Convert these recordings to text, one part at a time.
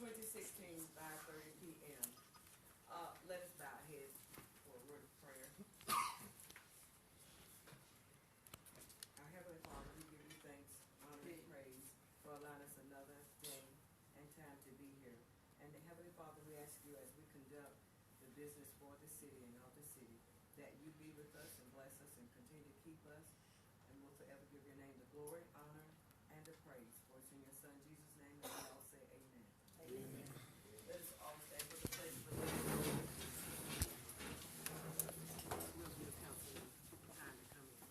2016, 5:30 p.m. Let us bow our heads for a word of prayer. Our Heavenly Father, we give you thanks, honor, and praise for allowing us another day and time to be here. And Heavenly Father, we ask you as we conduct the business for the city and of the city, that you be with us and bless us and continue to keep us. And we'll forever give your name the glory, honor, and the praise. For it's in your Son, Jesus' name, and we all say amen. Amen. Let us all stand for the pledge of allegiance. We'll give council time to come in.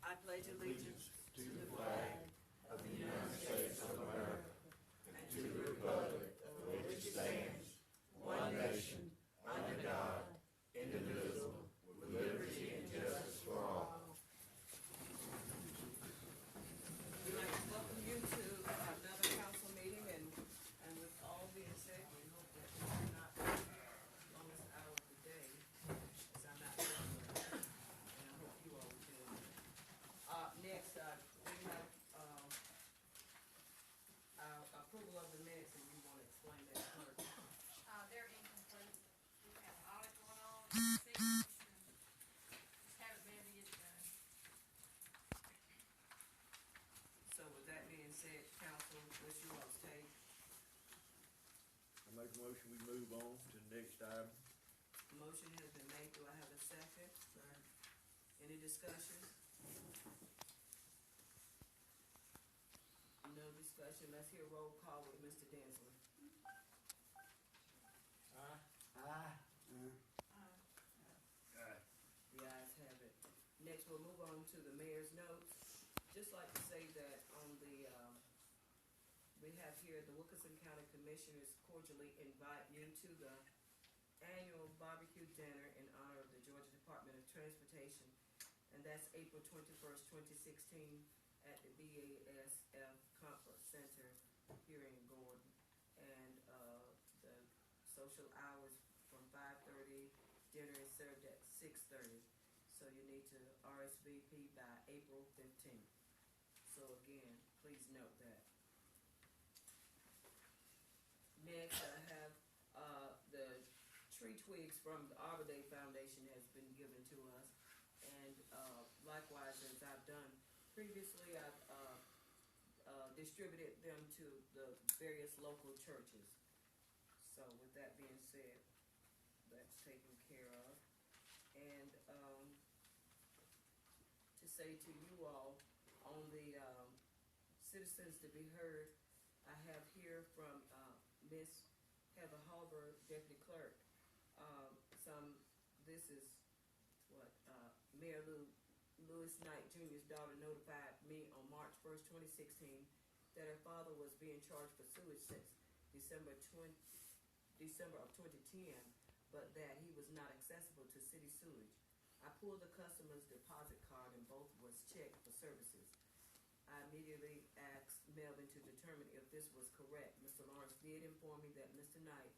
I pledge allegiance to the flag of the United States of America and to the republic for which it stands, one nation, under God, indivisible, with liberty and justice for all. We'd like to welcome you to another council meeting, and with all being said, we hope that we're not the longest hour of the day, as I'm not feeling well, and I hope you all are feeling well. Next, we have our approval of the minutes, and you want to explain that, Clerk? They're incomplete. We have an audit going on, receipts, and just haven't been able to get it done. So with that being said, council, what's your take? I make a motion, we move on to the next item. Motion has been made. Do I have a second? Any discussion? No discussion. Let's hear roll call with Mr. Dansley. Aye. The ayes have it. Next, we'll move on to the mayor's notes. Just like to say that on the, we have here the Wilkinson County Commissioners cordially invite you to the annual barbecue dinner in honor of the Georgia Department of Transportation, and that's April 21st, 2016, at the BASF Conference Center here in Gordon. And the social hours from 5:30, dinner is served at 6:30. So you need to RSVP by April 15th. So again, please note that. Next, I have the tree twigs from the Arbor Day Foundation has been given to us. And likewise, as I've done previously, I've distributed them to the various local churches. So with that being said, that's taken care of. And to say to you all, on the citizens to be heard, I have here from Miss Heather Halber, Deputy Clerk, this is what Mayor Lewis Knight Jr.'s daughter notified me on March 1st, 2016, that her father was being charged for sewage since December of 2010, but that he was not accessible to city sewage. I pulled the customer's deposit card and both was checked for services. I immediately asked Melvin to determine if this was correct. Mr. Lawrence did inform me that Mr. Knight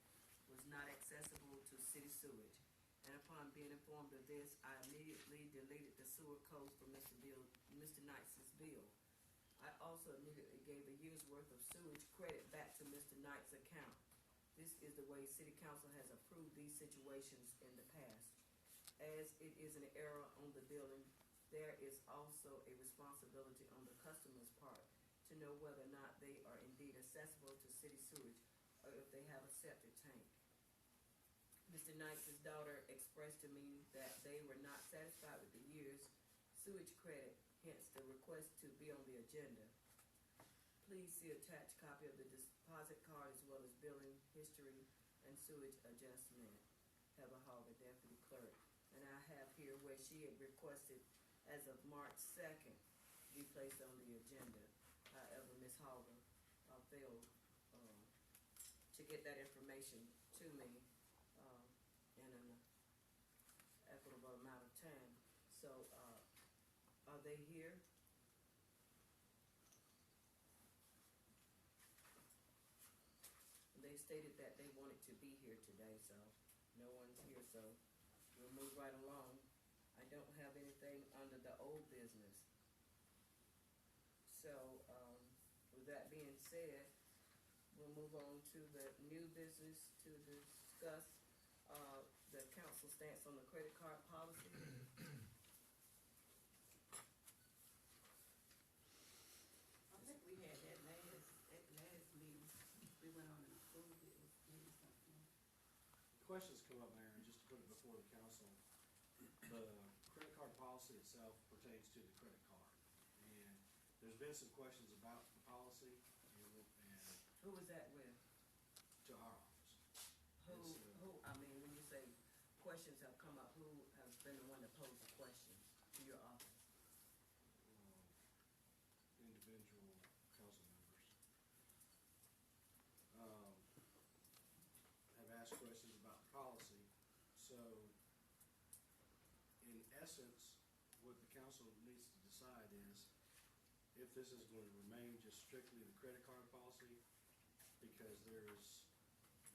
was not accessible to city sewage. And upon being informed of this, I immediately deleted the sewer code from Mr. Knight's bill. I also immediately gave a year's worth of sewage credit back to Mr. Knight's account. This is the way City Council has approved these situations in the past. As it is an error on the billing, there is also a responsibility on the customer's part to know whether or not they are indeed accessible to city sewage or if they have a septic tank. Mr. Knight's daughter expressed to me that they were not satisfied with the year's sewage credit, hence the request to be on the agenda. Please see attached copy of the deposit card as well as billing history and sewage adjustment. Heather Halber, Deputy Clerk. And I have here where she had requested as of March 2nd be placed on the agenda. However, Ms. Halber failed to get that information to me in an equitable amount of time. So, are they here? They stated that they wanted to be here today, so no one's here, so we'll move right along. I don't have anything under the old business. So, with that being said, we'll move on to the new business to discuss, the council stance on the credit card policy. I think we had that last meeting, we went on and approved it, was maybe something. Questions come up, Mayor, and just to put it before the council, the credit card policy itself pertains to the credit card. And there's been some questions about the policy and Who was that with? to our office. Who, Yes, sir. I mean, when you say questions have come up, who has been the one to pose the question to your office? Individual council members. Have asked questions about the policy. So, in essence, what the council needs to decide is if this is going to remain just strictly the credit card policy, because there's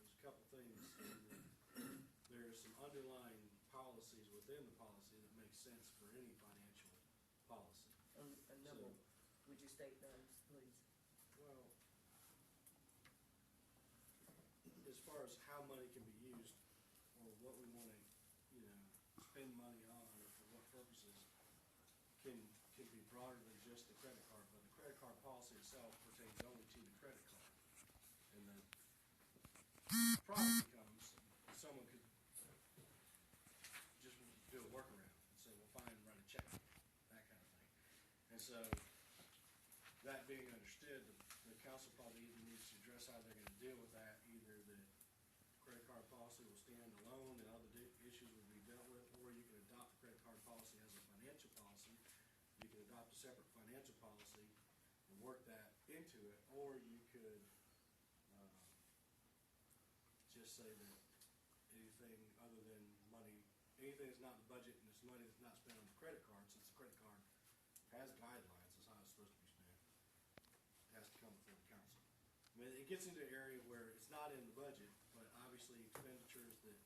a couple things, there's some underlying policies within the policy that make sense for any financial policy. Another, would you state those, please? Well, as far as how money can be used, or what we wanna, spend money on, or for what purposes, can be broader than just the credit card, but the credit card policy itself pertains only to the credit card. And the problem becomes, someone could just do a workaround and say, well, fine, write a check, that kind of thing. And so, that being understood, the council probably either needs to address how they're gonna deal with that, either the credit card policy will stand alone and other issues will be dealt with, or you can adopt the credit card policy as a financial policy. You can adopt a separate financial policy and work that into it, or you could, just say that anything other than money, anything that's not in the budget and it's money that's not spent on the credit card, since the credit card has guidelines, that's how it's supposed to be spent, it has to come before the council. I mean, it gets into an area where it's not in the budget, but obviously expenditures that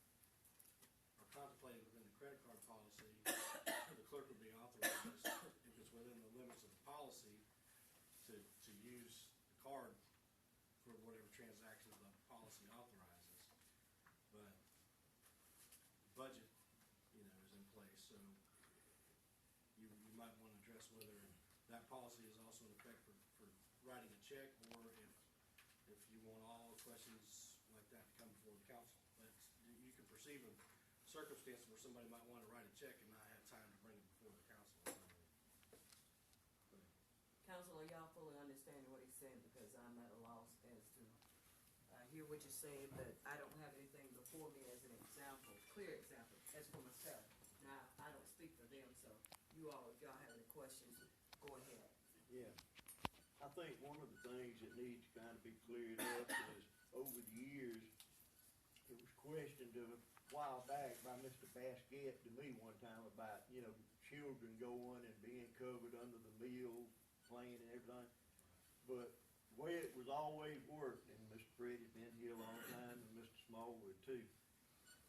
are contemplated within the credit card policy, the clerk would be authorized, if it's within the limits of the policy, to use the card for whatever transactions the policy authorizes. But budget, is in place, so you might wanna address whether that policy is also in effect for writing a check, or if you want all the questions like that to come before the council. But you can perceive a circumstance where somebody might wanna write a check and not have time to bring it before the council. Council, are y'all fully understanding what he's saying, because I'm at a loss as to, hear what you're saying, but I don't have anything before me as an example, clear example, as for myself. Now, I don't speak for them, so you all, if y'all have any questions, go ahead. Yeah, I think one of the things that needs to kind of be cleared up is, over the years, it was questioned a while back by Mr. Baskett to me one time about, children going and being covered under the meal plan and everything. But the way it was always worked, and Mr. Freddie's been here a long time, and Mr. Smallwood too,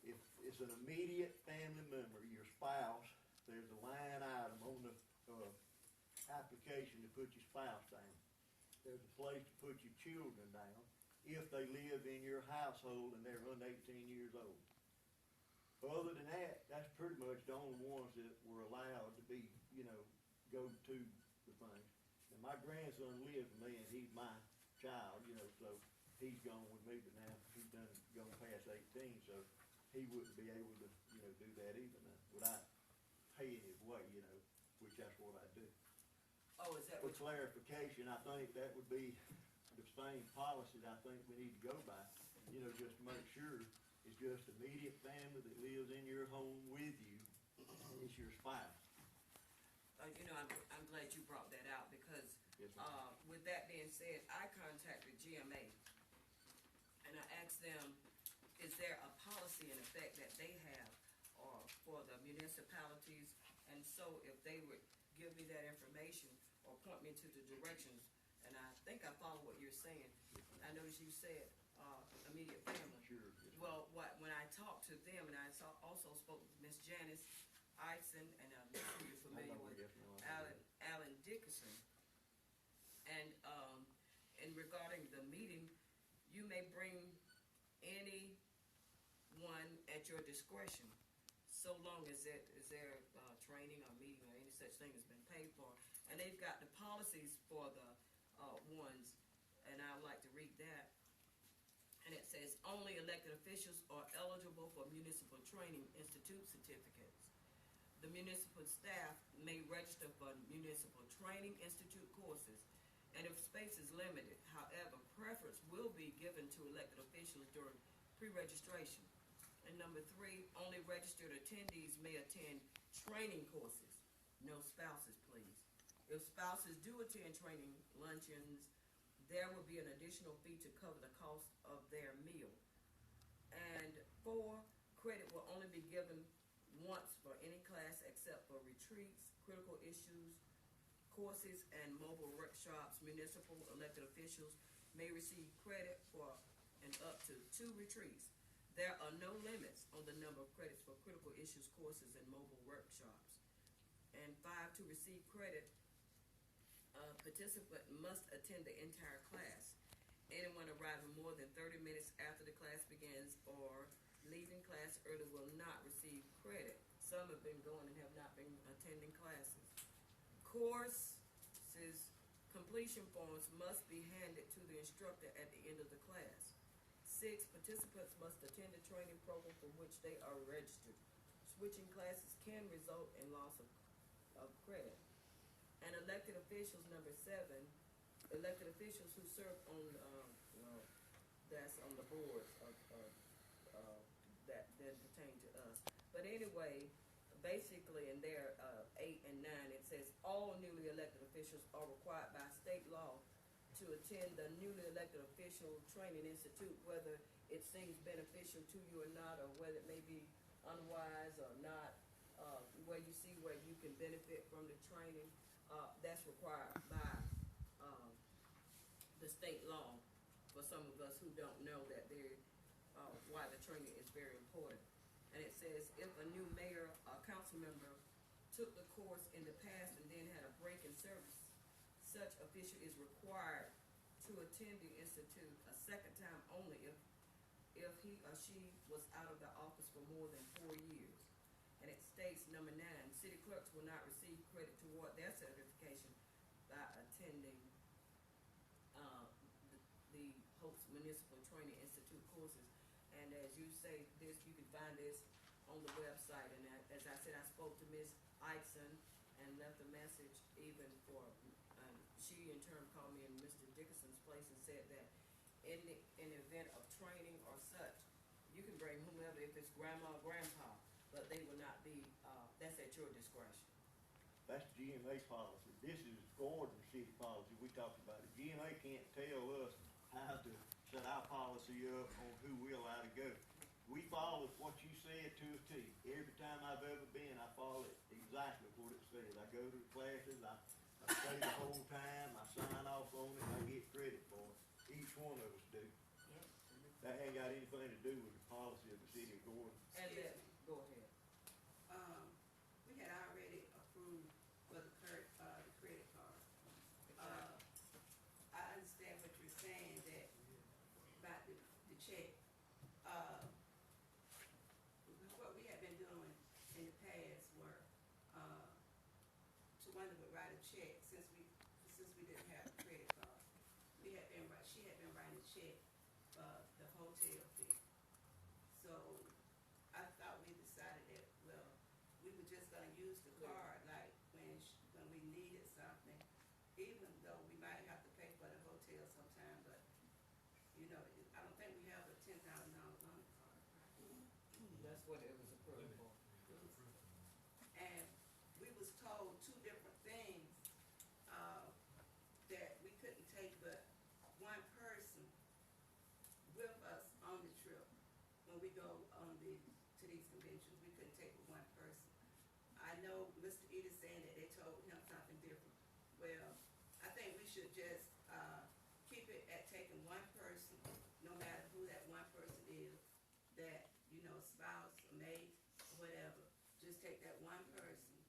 if it's an immediate family member, your spouse, there's a line item on the, application to put your spouse down. There's a place to put your children down, if they live in your household and they're under 18 years old. Other than that, that's pretty much the only ones that were allowed to be, go to the thing. And my grandson lives with me, and he's my child, so he's gone with me, but now he's gone past 18, so he wouldn't be able to, do that either now, without paying his way, which that's what I do. Oh, is that For what, clarification, I think that would be the same policy that I think we need to go by, just to make sure it's just immediate family that lives in your home with you, and it's your spouse. I'm glad you brought that out, because, Yes, ma'am. with that being said, I contacted GMA, and I asked them, is there a policy in effect that they have, or for the municipalities? And so if they would give me that information, or point me to the directions, and I think I follow what you're saying. I noticed you said, immediate family. Sure. Yes, ma'am. Well, when I talked to them, and I also spoke with Miss Janice, I Ison, and I'm sure you're familiar with Alan Dickerson. And, and regarding the meeting, you may bring anyone at your discretion, so long as there training or meeting or any such thing has been paid for. And they've got the policies for the ones, and I'd like to read that. And it says, only elected officials are eligible for municipal training institute certificates. The municipal staff may register for municipal training institute courses, and if space is limited, however, preference will be given to elected officials during pre-registration. And number 3, only registered attendees may attend training courses. No spouses, please. If spouses do attend training luncheons, there will be an additional fee to cover the cost of their meal. And 4, credit will only be given once for any class except for retreats, critical issues, courses, and mobile workshops. Municipal elected officials may receive credit for and up to 2 retreats. There are no limits on the number of credits for critical issues, courses, and mobile workshops. And 5, to receive credit, a participant must attend the entire class. Anyone arriving more than 30 minutes after the class begins or leaving class early will not receive credit. Some have been going and have not been attending classes. Courses completion forms must be handed to the instructor at the end of the class. 6, participants must attend the training program for which they are registered. Switching classes can result in loss of credit. And elected officials, number 7, elected officials who serve on, that's on the boards of that pertain to us. But anyway, basically in there, 8 and 9, it says all newly elected officials are required by state law to attend the newly elected official training institute, whether it seems beneficial to you or not, or whether it may be unwise or not, where you see where you can benefit from the training, that's required by the state law for some of us who don't know that why the training is very important. And it says if a new mayor or council member took the course in the past and then had a break in service, such official is required to attend the institute a second time only if he or she was out of the office for more than 4 years. And it states, number 9, city clerks will not receive credit toward their certification by attending the Hopes Municipal Training Institute courses. And as you say, this, you can find this on the website. And as I said, I spoke to Ms. Ison and left a message even for, she in turn called me in Mr. Dickerson's place and said that in the event of training or such, you can bring whomever, if it's grandma or grandpa, but they will not be, that's at your discretion. That's GMA policy. This is Gordon City policy. We talked about it. GMA can't tell us how to set our policy up on who we're allowed to go. We follow what you said to a T. Every time I've ever been, I follow it exactly what it says. I go to the classes, I stay the whole time, I sign off on it, I get credit for it. Each one of us do. That ain't got anything to do with the policy of the city of Gordon. And then, go ahead. We had already approved for the credit card. I understand what you're saying, that about the check. What we had been doing in the past were, Tawanda would write a check since we didn't have a credit card. She had been writing a check for the hotel fee. So I thought we decided that, well, we were just gonna use the card, like when we needed something, even though we might have to pay for the hotel sometime, but, I don't think we have a $10,000 loan card. That's what it was approved for. And we was told 2 different things, that we couldn't take but one person with us on the trip. When we go to these conventions, we couldn't take but one person. I know Mr. Edie saying that they told him something different. Well, I think we should just, keep it at taking one person, no matter who that one person is, that, spouse, or mate, or whatever. Just take that one person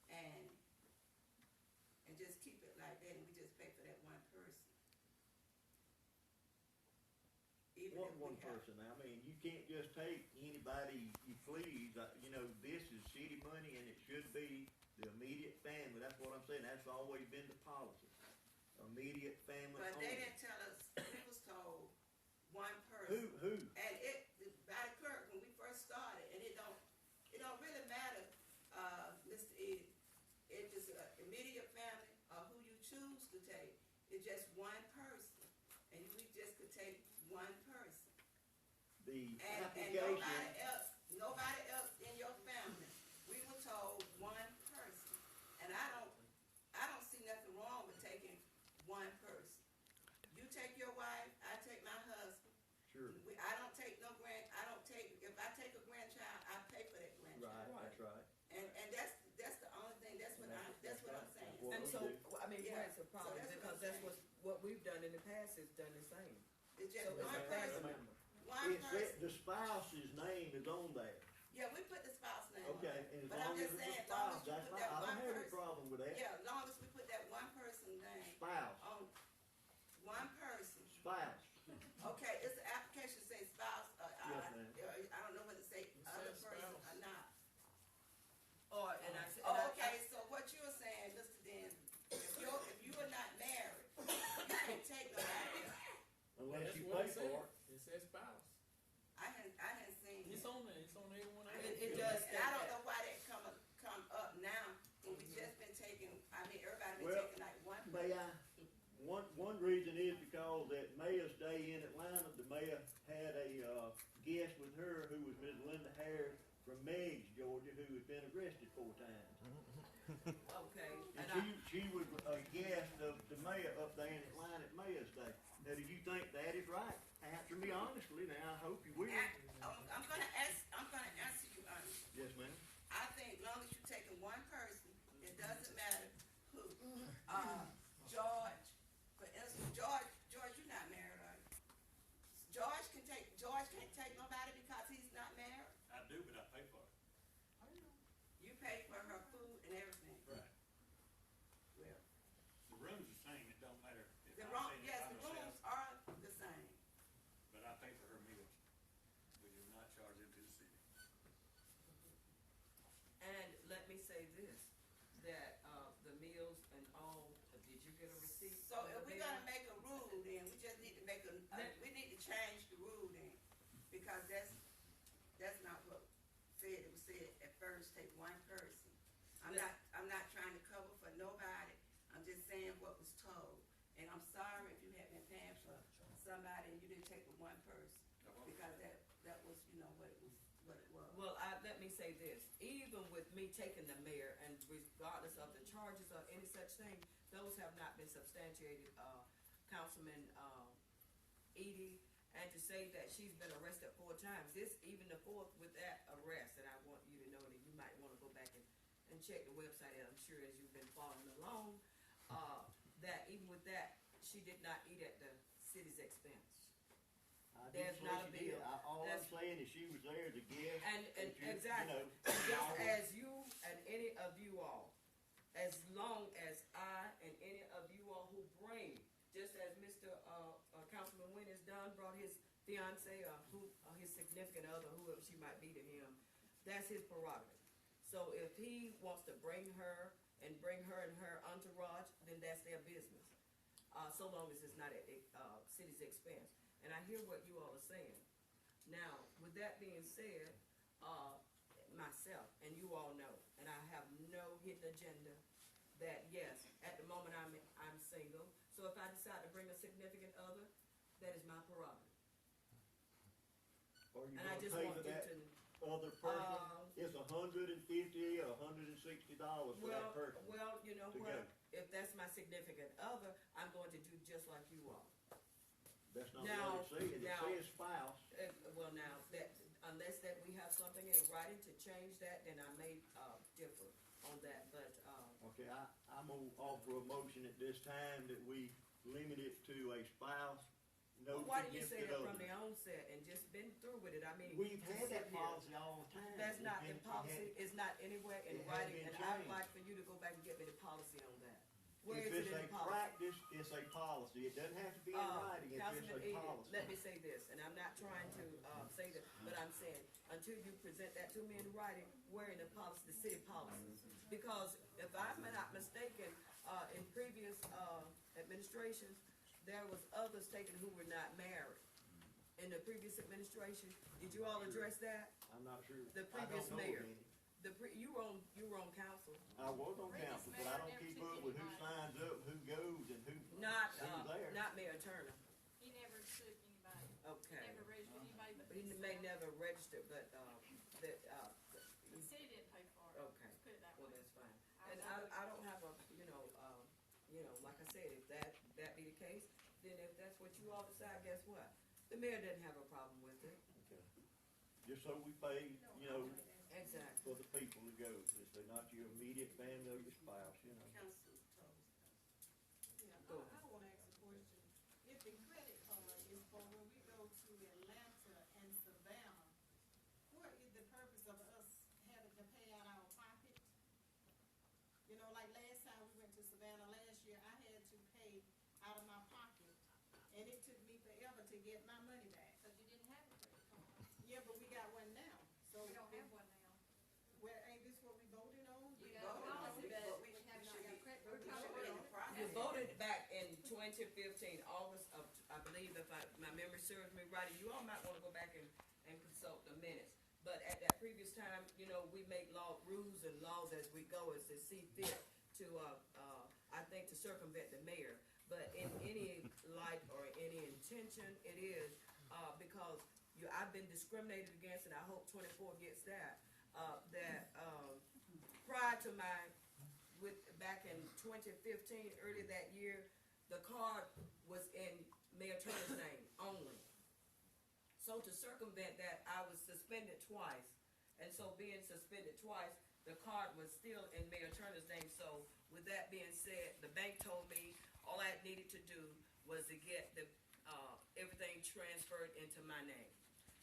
and just keep it like that, and we just pay for that one person. Even What if one we have- person? I mean, you can't just take anybody you please. You know, this is city money and it should be the immediate family. That's what I'm saying. That's always been the policy. Immediate family But they only. didn't tell us, we was told one person. Who? And by the clerk, when we first started, and it don't really matter, Mr. Ed, if it's an immediate family or who you choose to take, it's just one person. And we just could take one person. The And application, nobody else in your family. We were told one person. And I don't see nothing wrong with taking one person. You take your wife, I take my husband. sure, If I take a grandchild, I pay for that grandchild. right, that's right. And that's the only thing, that's what I'm saying. What And we so, do. I mean, Yeah. where's the problem? So that's Because what I'm that's what we've done in the past is done the same. It's just So it's one a family person, member. one It said, person. the spouse's name is on there. Yeah, we put the spouse name on Okay, it. and as But long I'm as just it's a saying, as long spouse, as you that's put fine. that I don't one have a person, problem with that. yeah, as long as we put that one person name Spouse, on, one person. spouse. Okay, it's the application say spouse, Yes, ma'am. I don't know whether to say other says person spouse. or not. Or, and I said, Oh, okay, so what you're saying, Mr. Dan, if you are not married, you can't take nobody else. Unless That's you what pay it for says. it. It says spouse. I hadn't seen It's it. on there, it's on everyone else. It does. And I don't know why that come up now, when we just been taking, everybody been Well, taking like one. May I? One reason is because at Mayor's Day in Atlanta, the mayor had a guest with her who was Ms. Linda Harris from Meigs, Georgia, who had been arrested 4 times. okay, And and she was a guest of the mayor up there in Atlanta at Mayor's Day. Now, do you think that is right? Answer me honestly. Now, I hope you will. I'm gonna answer you honestly. Yes, ma'am. I think as long as you're taking one person, it doesn't matter who. George, for instance, George, you're not married, are you? George can't take nobody because he's not married. I do, but I pay for it. You pay for her food and everything. Right. Well, The room's the same, it don't matter if the I'm room, staying yes, by the myself, rooms are the same. but I pay for her meals. We do not charge them to the city. And let me say this, that, the meals and all, did you get a receipt? So for if the we're bill? gonna make a rule, then we just need to we need to change the rule then, because that's not what said. It was said at first, take one person. I'm not trying to cover for nobody. I'm just saying what was told. And I'm sorry if you had been paying for somebody and you didn't take the one person, because that was, what it was. Well, let me say this, even with me taking the mayor, and regardless of the charges or any such thing, those have not been substantiated, Councilman, Edie, and to say that she's been arrested 4 times, this, even the 4th with that arrest, and I want you to know that you might wanna go back and check the website, and I'm sure as you've been following along, that even with that, she did not eat at the city's expense. I There's didn't say not a she did. bill. All I'm That's- saying is she was there as a guest. And that you exactly, know, and just y'all- as you and any of you all, as long as I and any of you all who bring, just as Mr. Councilman Wynn has done, brought his fiance or his significant other, whoever she might be to him, that's his prerogative. So if he wants to bring her and her entourage, then that's their business. So long as it's not at city's expense. And I hear what you all are saying. Now, with that being said, myself, and you all know, and I have no hidden agenda, that yes, at the moment I'm single, so if I decide to bring a significant other, that is my prerogative. Are you And I gonna just pay want for you that to, other person? It's $150 or $160 for that person. well, you know to what? go. If that's my significant other, I'm going to do just like you all. That's not Now- what it says. It now- says spouse. Well, now, that, unless that we have something in writing to change that, then I may, differ on that, but, Okay, I'm gonna offer a motion at this time that we limit it to a spouse, no well, why do you say significant that from other. the onset and just been through with it? I mean. We've had sit that here. policy all the time. That's not We've in been- policy, it's not anywhere Where If is it it's in a the policy? practice, it's a policy. It doesn't have to be in writing if Councilman it's a Eden, policy. let me say this, and I'm not trying to, say that, but I'm saying, until you present that to me in writing, where in the policy, the city policy? Because if I'm not mistaken, in previous, administrations, there was others taken who were not married. In the previous administration, did you all address that? I'm not sure. The I previous don't know of mayor. any. You were on council, I was on Previous council, but I mayor don't never keep took up with who anybody. signs up, who goes, and who. not, Who's there? not Mayor Turner, He never took anybody, okay. never registered anybody but He may himself. never register, but, that, The city didn't pay for it, okay. let's put it that Well, way. that's fine. And I don't have a, like I said, if that be the case, then if that's what you all decide, guess what? The mayor doesn't have a problem with it. Okay. Just so we pay, Exactly. for the people who go, if they're not your immediate family or your spouse, Council told. Yeah, Go. I wanna ask a question. If the credit card is for when we go to Atlanta and Savannah, what is the purpose of us having to pay out our pocket? You know, like last time we went to Savannah last year, I had to pay out of my pocket, and it took me forever to get my money back. Cause you didn't have a credit card, Yeah, but we got one now, so. we don't have one now. Well, ain't this what we voted on? We We got a voted on policy, it, but but we we have not should got be- credit. we We're should be in the process. You voted back in 2015, August of, I believe if my memory serves me right, and you all might wanna go back and consult the minutes. But at that previous time, we make rules and laws as we go, as they see fit to, I think to circumvent the mayor. But in any light or any intention, it is, because I've been discriminated against, and I hope 24 gets that, prior to back in 2015, earlier that year, the card was in Mayor Turner's name only. So to circumvent that, I was suspended twice. And so being suspended twice, the card was still in Mayor Turner's name. So with that being said, the bank told me all I needed to do was to get everything transferred into my name.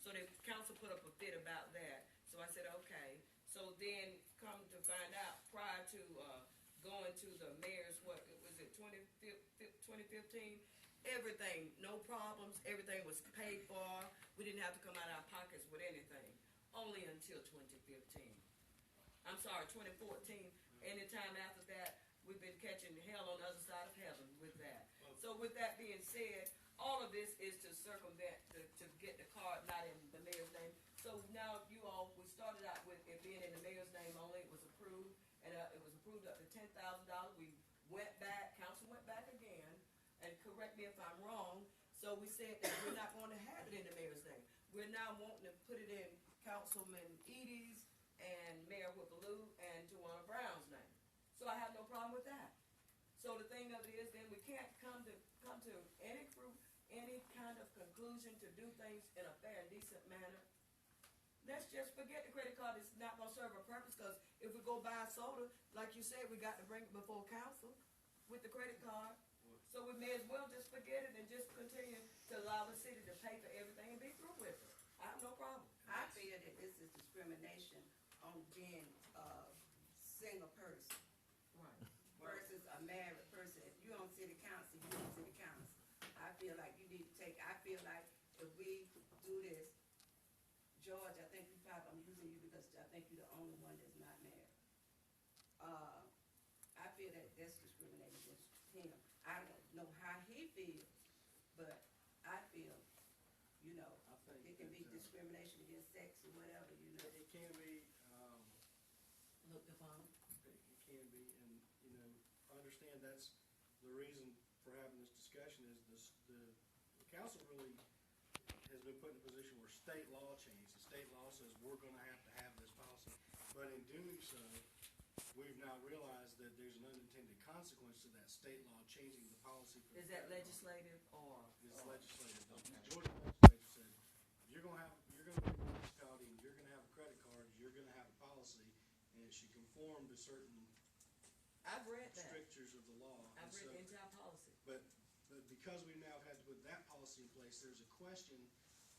So the council put up a fit about that. So I said, okay. So then come to find out, prior to going to the mayor's, what was it, 2015? Everything, no problems, everything was paid for. We didn't have to come out of our pockets with anything, only until 2015. I'm sorry, 2014. Anytime after that, we've been catching hell on the other side of heaven with that. So with that being said, all of this is to circumvent, to get the card not in the mayor's name. So now we started out with it being in the mayor's name only. It was approved, and it was approved up to $10,000. We went back, council went back again, and correct me if I'm wrong. So we said that we're not going to have it in the mayor's name. We're now wanting to put it in Councilman Edie's and Mayor Whippaloo and Tawana Brown's name. So I have no problem with that. So the thing of it is, then we can't come to any kind of conclusion to do things in a fair and decent manner. Let's just forget the credit card. It's not gonna serve a purpose, because if we go buy soda, like you said, we got to bring it before council with the credit card. So we may as well just forget it and just continue to allow the city to pay for everything and be through with it. I have no problem. I feel that this is discrimination on being a single person Right. versus a married person. If you on city council, you on city council. I feel like you need to I feel like if we do this, George, I think I'm using you because I think you're the only one that's not married. I feel that that's discriminating against him. I don't know how he feels, but I feel, I think it can be that, discrimination against sex or whatever, It can be, Look upon. it can be, and, understand that's the reason for having this discussion is the council really has been put in a position where state law changed. The state law says we're gonna have to have this policy, but in doing so, we've now realized that there's an unintended consequence to that state law changing the policy. For Is that legislative or? It's legislative. The Okay. Georgia legislature said, you're gonna be a municipality, and you're gonna have a credit card, you're gonna have a policy, and it should conform to certain I've read that. strictures of the law. I've And read so- the entire policy. But because we now had to put that policy in place, there's a question,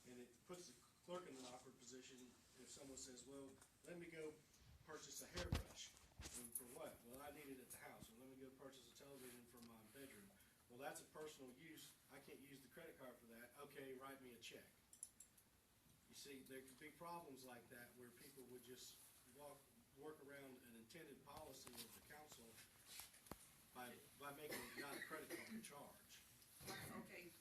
and it puts the clerk in an awkward position if someone says, well, let me go purchase a hairbrush. And for what? Well, I need it at the house, so let me go purchase a television for my bedroom. Well, that's a personal use, I can't use the credit card for that, okay, write me a check. You see, there could be problems like that where people would just work around an intended policy of the council by making it not a credit card charge. Okay,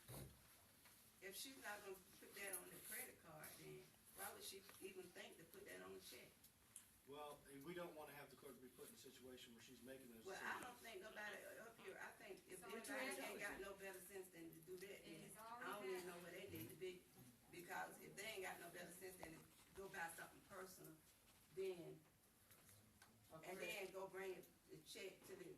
if she's not gonna put that on the credit card, then why would she even think to put that on the check? Well, and we don't wanna have the clerk be put in a situation where she's making those Well, decisions. I don't think nobody up here, I think if So it's anybody ain't got already- no better sense than to do that, then It's I already don't even done. know where they need to be. Because if they ain't got no better sense than to go buy something personal, then, and then go bring the check to the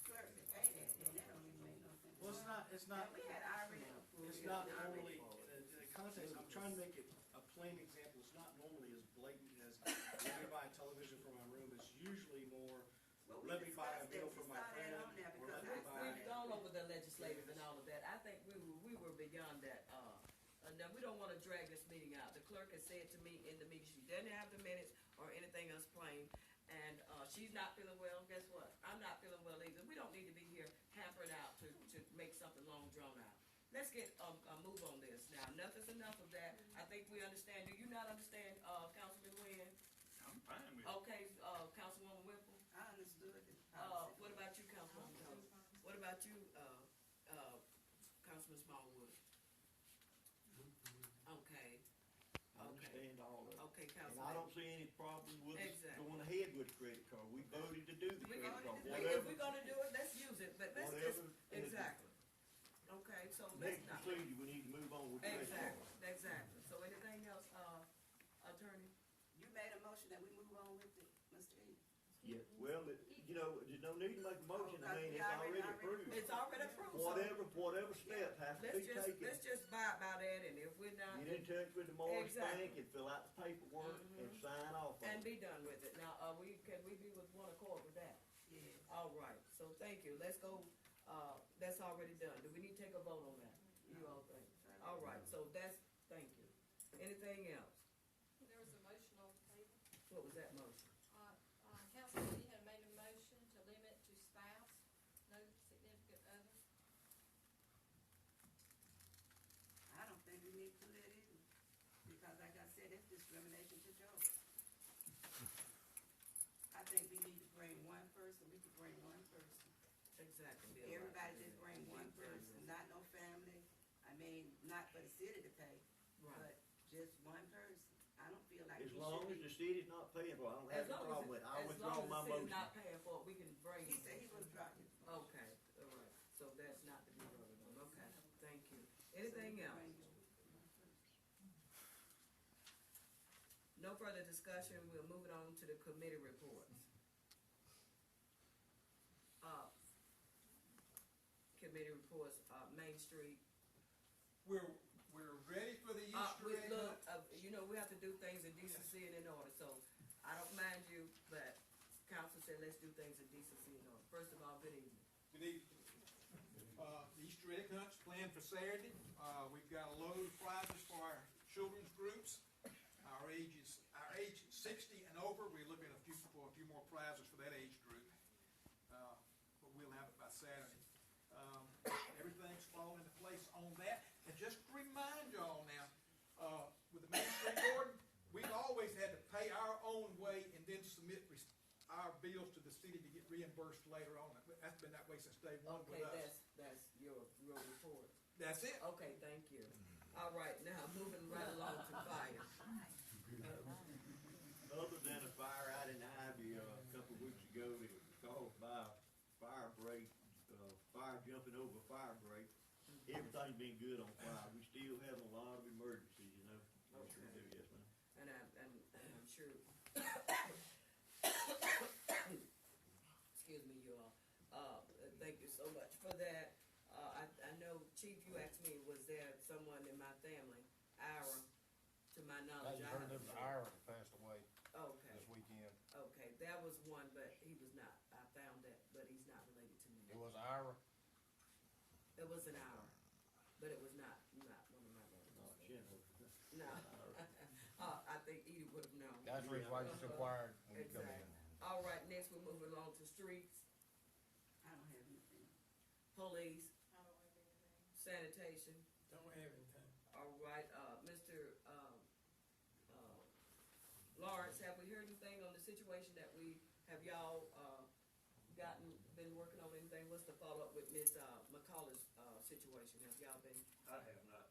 clerk to pay that, then that don't even make no sense. Well, it's not, And we had already approved. it's it, not already normally, approved. in the context, I'm trying to make it a plain example, it's not normally as blatant as, let me buy a television for my room, it's usually more, But we let me buy a discussed bill that. for We my saw that friend, on there or because let I me saw buy. We've gone over the legislative and all of that. I think we were beyond that, now, we don't wanna drag this meeting out. The clerk has said to me in the meeting, she doesn't have the minutes or anything else plain, and, she's not feeling well, guess what? I'm not feeling well either. We don't need to be here hampering out to make something long drawn out. Let's get, a move on this now. Enough is enough of that. I think we understand. Do you not understand, Councilman Wynn? I'm fine with it. Okay, Councilwoman Whipple? I understood the policy. What about you, Councilwoman Jones? What about you, Councilman Smallwood? Okay, I understand all of it. okay, And I Councilman. don't see any problem with us Exactly. going ahead with the credit card. We voted to do the We credit gonna- card, If whatever, we're gonna do it, let's use it, but let's just, whatever. exactly. Okay, so let's Next not. procedure, we need to move on with the credit card. Exactly. So anything else, Attorney? You made a motion that we move on with it, Mr. E. Yeah, well, you know, there's no need to make a motion, I mean, it's already approved. It's already approved, so Whatever step has to be taken, let's just buy by that, and if we're not, get in touch with the Morris Exactly. Bank and fill out the paperwork and Mhm. sign off on and it. be done with it. Now, can we be with one accord with that? Yes. All right, so thank you. Let's go, that's already done. Do we need to take a vote on that? You all think? All right, so thank you. Anything else? There was a motion on the table. What was that motion? Councilman Lee had made a motion to limit to spouse, no significant other. I don't think we need to do that either, because like I said, it's discrimination to Georgia. I think we need to bring one person, we could bring one person. Exactly. Everybody just bring one person, not no family, I mean, not for the city to pay, Right. but just one person. I don't feel like we As should long as be. the city's not paying for it, I don't As have a long as, problem with it, I as withdraw long my as the city's motion. not paying for it, we can bring. He said he would drop it. Okay, all right, so that's not to be voted on, okay, thank you. Anything else? No further discussion, we'll move it on to the committee reports. Committee reports, Main Street. We're ready for the Easter egg Look, hunt. you know, we have to do things in decency and in order, so I don't mind you, but council said let's do things in decency and order. First of all, good evening. Good evening. The Easter egg hunt's planned for Saturday. We've got a load of prizes for our children's groups. Our age is 60 and over. We're looking at for a few more prizes for that age group. But we'll have it by Saturday. Everything's falling into place on that. And just to remind y'all now, with the Main Street Board, we've always had to pay our own way and then submit our bills to the city to get reimbursed later on. That's been that way since day one Okay, with us. that's your report. That's it. Okay, thank you. All right, now moving right along to fire. Other than a fire out in Ivy, a couple of weeks ago, it was caused by a fire break, fire jumping over a fire break. Everything's been good on fire. We still have a lot of emergencies, you know. We sure do, yes, ma'am. And I'm sure. Excuse me, you all. Thank you so much for that. I know, Chief, you asked me, was there someone in my family, Ira, to my knowledge? I Heard haven't of seen. Ira passed away Okay, this weekend. okay, that was one, but he was not. I found that, but he's not related to me. It was Ira. It was an hour, but it was not one of my relatives. Not Shinhopper. No. I think Edie would have known. That's the reason why you required when you come in. Exactly. All right, next we're moving along to streets, I don't have anything. police, I don't have anything. sanitation. Don't have anything. All right, Mr. Lawrence, have we heard anything on the situation that have y'all, been working on anything? What's the follow-up with Ms. McCullough's, situation? Have y'all been I have not.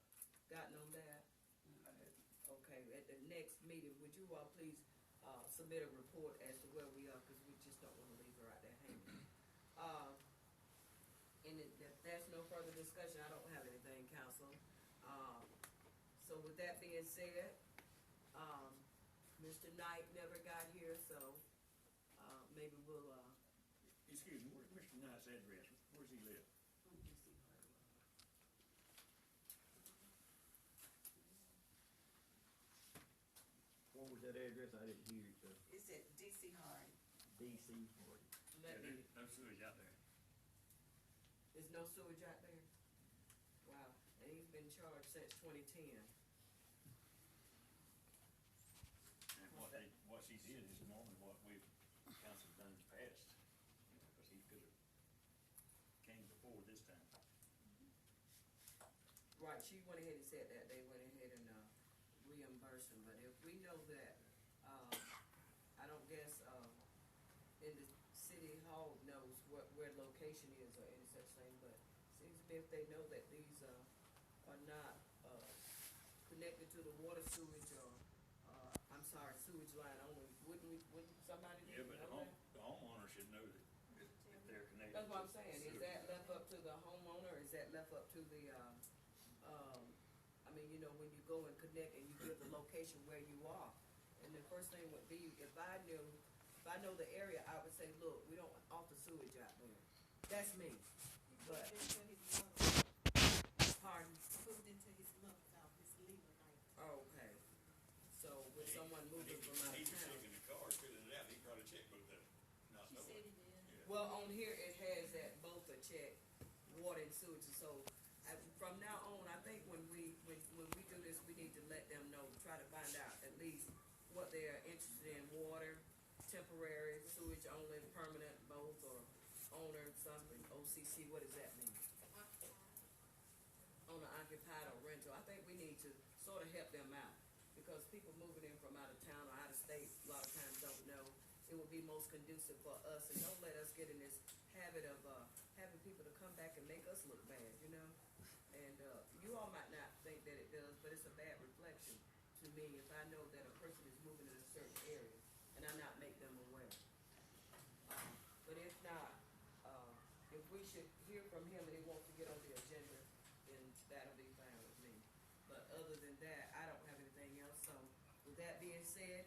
gotten on that? I haven't. Okay, at the next meeting, would you all please, submit a report as to where we are, cause we just don't wanna leave her out there hanging. And if there's no further discussion, I don't have anything, council. So with that being said, Mr. Knight never got here, so, maybe we'll, Excuse me, where's Mr. Knight's address? Where's he live? On DC Hardware. What was that address? I didn't hear it, It's at DC Harding. DC forty. let me, No sewage out there. there's no sewage out there? Wow, and he's been charged since 2010. And what she did is normally what we've, council done in the past, you know, cause he could've came before this time. Right, she went ahead and said that, they went ahead and, reimbursed him, but if we know that, I don't guess, in the city hall knows where location is or any such thing, but seems to me if they know that these, are not, connected to the water sewage or, I'm sorry, sewage line only, wouldn't somebody need Yeah, to but know that? the homeowner should know that if they're connected. That's what I'm to saying, is sewer. that left up to the homeowner, or is that left up to the, I mean, you know, when you go and connect and you give the location where you are, and the first thing would be, if I know the area, I would say, look, we don't offer sewage out there. That's me, Put but, it into his mother's, pardon, put it into his mother's house, his legal night. okay. So with someone moving from out of He was town, checking the cars, filling it out, he probably checked both of them. Not She knowing. said he did. well, on here it has that both are checked, water and sewage, so from now on, I think when we do this, we need to let them know, try to find out at least what they're interested in, water, temporary, sewage only, permanent, both, or owner, something, OCC, what does that mean? Owner occupied or rental, I think we need to sort of help them out, because people moving in from out of town or out of state, a lot of times don't know. It would be most conducive for us, and don't let us get in this habit of, having people to come back and make us look bad, you know? And, you all might not think that it does, but it's a bad reflection to me if I know that a person is moving in a certain area and I not make them aware. But if not, if we should hear from him and he wants to get on the agenda, then that'll be fine with me. But other than that, I don't have anything else, so with that being said,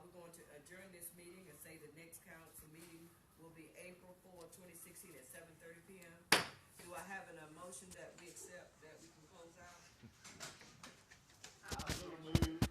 we're going to adjourn this meeting and say the next council meeting will be April 4, 2016 at 7:30 p.m. Do I have a motion that we accept, that we can close out? I so moved.